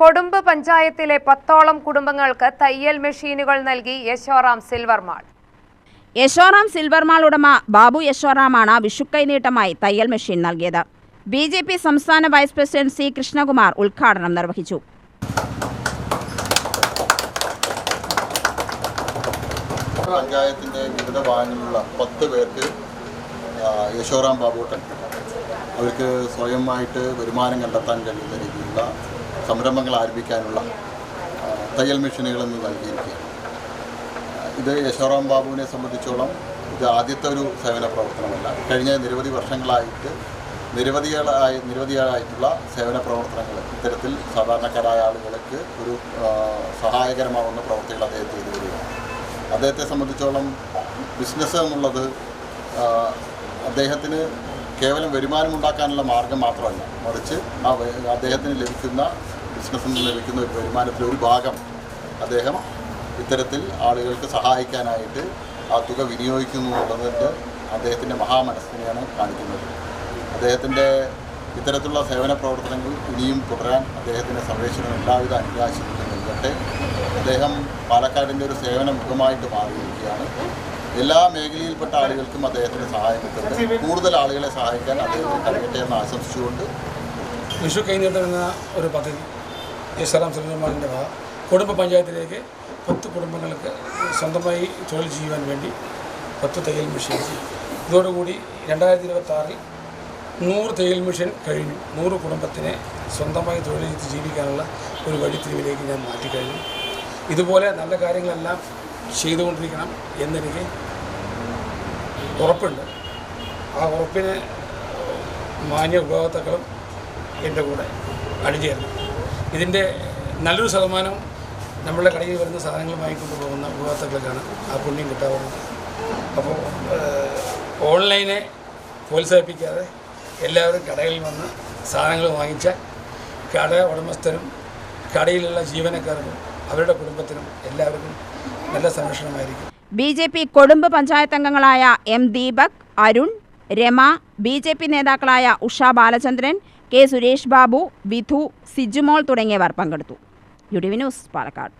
കൊടുമ്പ് പഞ്ചായത്തിലെ 10ഓളം കുടുംബങ്ങൾക്ക് തയ്യൽ മെഷീനുകൾ നൽകി Yashoram silver mall. Yashoram silver mall ഉടമ ബാബു യശോറാമാണ് വിഷുക്കൈനീട്ടമായി തയ്യൽ മെഷീൻ നൽകിയത്. BJP സംസ്ഥാന വൈസ് പ്രസിഡന്റ് C. കൃഷ്ണകുമാർ ഉദ്ഘാടനം നിർവഹിച്ചു. പഞ്ചായത്തിന്റെ വിവിധ ഭാഗങ്ങളിലുള്ള 10 പേർക്ക് യശോറാം ബാബുട്ടൻ അവർക്ക് സ്വയമായിട്ട് വരുമാനം കണ്ടെത്താൻ കഴിയുന്ന രീതിയിലുള്ള സംരംഭങ്ങൾ ആരംഭിക്കാനുള്ള തയ്യൽ മെഷീനുകൾ എന്ന് നൽകിയിരിക്കുകയാണ്. ഇത് യശോറാം ബാബുവിനെ സംബന്ധിച്ചോളം ഇത് ആദ്യത്തെ ഒരു സേവന പ്രവർത്തനമല്ല. കഴിഞ്ഞ നിരവധി വർഷങ്ങളായിട്ട് നിരവധിയായിട്ടുള്ള സേവന പ്രവർത്തനങ്ങൾ ഇത്തരത്തിൽ സാധാരണക്കാരായ ആളുകൾക്ക് ഒരു സഹായകരമാവുന്ന പ്രവർത്തികൾ അദ്ദേഹം ചെയ്തു വരികയാണ്. അദ്ദേഹത്തെ സംബന്ധിച്ചോളം ബിസിനസ് എന്നുള്ളത് അദ്ദേഹത്തിന് കേവലം വരുമാനമുണ്ടാക്കാനുള്ള മാർഗം മാത്രമല്ല, മറിച്ച് അദ്ദേഹത്തിന് ലഭിക്കുന്ന ബിസിനസ്സിൽ നിന്ന് ലഭിക്കുന്ന ഒരു വരുമാനത്തിലെ ഒരു ഭാഗം അദ്ദേഹം ഇത്തരത്തിൽ ആളുകൾക്ക് സഹായിക്കാനായിട്ട് ആ തുക വിനിയോഗിക്കുന്നു എന്നുള്ളതിൻ്റെ അദ്ദേഹത്തിൻ്റെ മഹാമനസ്സിനെയാണ് കാണിക്കുന്നത്. അദ്ദേഹത്തിൻ്റെ ഇത്തരത്തിലുള്ള സേവന പ്രവർത്തനങ്ങൾ ഇനിയും തുടരാൻ അദ്ദേഹത്തിൻ്റെ സർവേശ്വരൻ എല്ലാവിധ അനുഗ്രഹാശംസകളും നൽകട്ടെ. അദ്ദേഹം പാലക്കാടിൻ്റെ ഒരു സേവന മുഖമായിട്ട് മാറിയിരിക്കുകയാണ്. എല്ലാ മേഖലയിൽപ്പെട്ട ആളുകൾക്കും അദ്ദേഹത്തിന് സഹായം കിട്ടുന്നത്, കൂടുതൽ ആളുകളെ സഹായിക്കാൻ അദ്ദേഹത്തിന് കഴിയട്ടെ എന്ന് ആശംസിച്ചുകൊണ്ട് വിഷു കൈനീട്ടം എന്ന ഒരു പദ്ധതി യശോറാം സിൽവർ മാളിൻ്റെ കൊടുമ്പ് പഞ്ചായത്തിലേക്ക് 10 കുടുംബങ്ങൾക്ക് സ്വന്തമായി തൊഴിൽ ചെയ്യുവാൻ വേണ്ടി 10 തയ്യൽ മെഷീൻ. ഇതോടുകൂടി 2026 100 തയ്യൽ മെഷീൻ കഴിഞ്ഞു. 100 കുടുംബത്തിനെ സ്വന്തമായി തൊഴിൽ ചെയ്ത് ജീവിക്കാനുള്ള ഒരു വഴിത്തിരിവിലേക്ക് ഞാൻ മാറ്റിക്കഴിഞ്ഞു. ഇതുപോലെ നല്ല കാര്യങ്ങളെല്ലാം ചെയ്തുകൊണ്ടിരിക്കണം എന്നെനിക്ക് ഉറപ്പുണ്ട്. ആ ഉറപ്പിന് മാന്യ ഉപഭോക്താക്കളും എൻ്റെ കൂടെ അണിചേരണം. ഇതിൻ്റെ നല്ലൊരു ശതമാനം നമ്മളുടെ കടയിൽ വരുന്ന സാധനങ്ങൾ വാങ്ങിക്കൊണ്ട് പോകുന്ന ഉപഭോക്താക്കൾക്കാണ് ആ പുണ്യം കിട്ടാവുന്നത്. അപ്പോൾ ഓൺലൈനെ പ്രോത്സാഹിപ്പിക്കാതെ എല്ലാവരും കടയിൽ വന്ന് സാധനങ്ങൾ വാങ്ങിച്ചാൽ കട ഉടമസ്ഥരും കടയിലുള്ള ജീവനക്കാർക്കും അവരുടെ കുടുംബത്തിനും എല്ലാവർക്കും നല്ല സംരക്ഷണമായിരിക്കും. BJP കൊടുമ്പ് പഞ്ചായത്ത് അംഗങ്ങളായ M. ദീപക്, അരുൺ, രമ, BJP നേതാക്കളായ ഉഷ ബാലചന്ദ്രൻ, K. സുരേഷ് ബാബു, വിധു, സിജുമോൾ തുടങ്ങിയവർ പങ്കെടുത്തു. UTV news, Palakkad.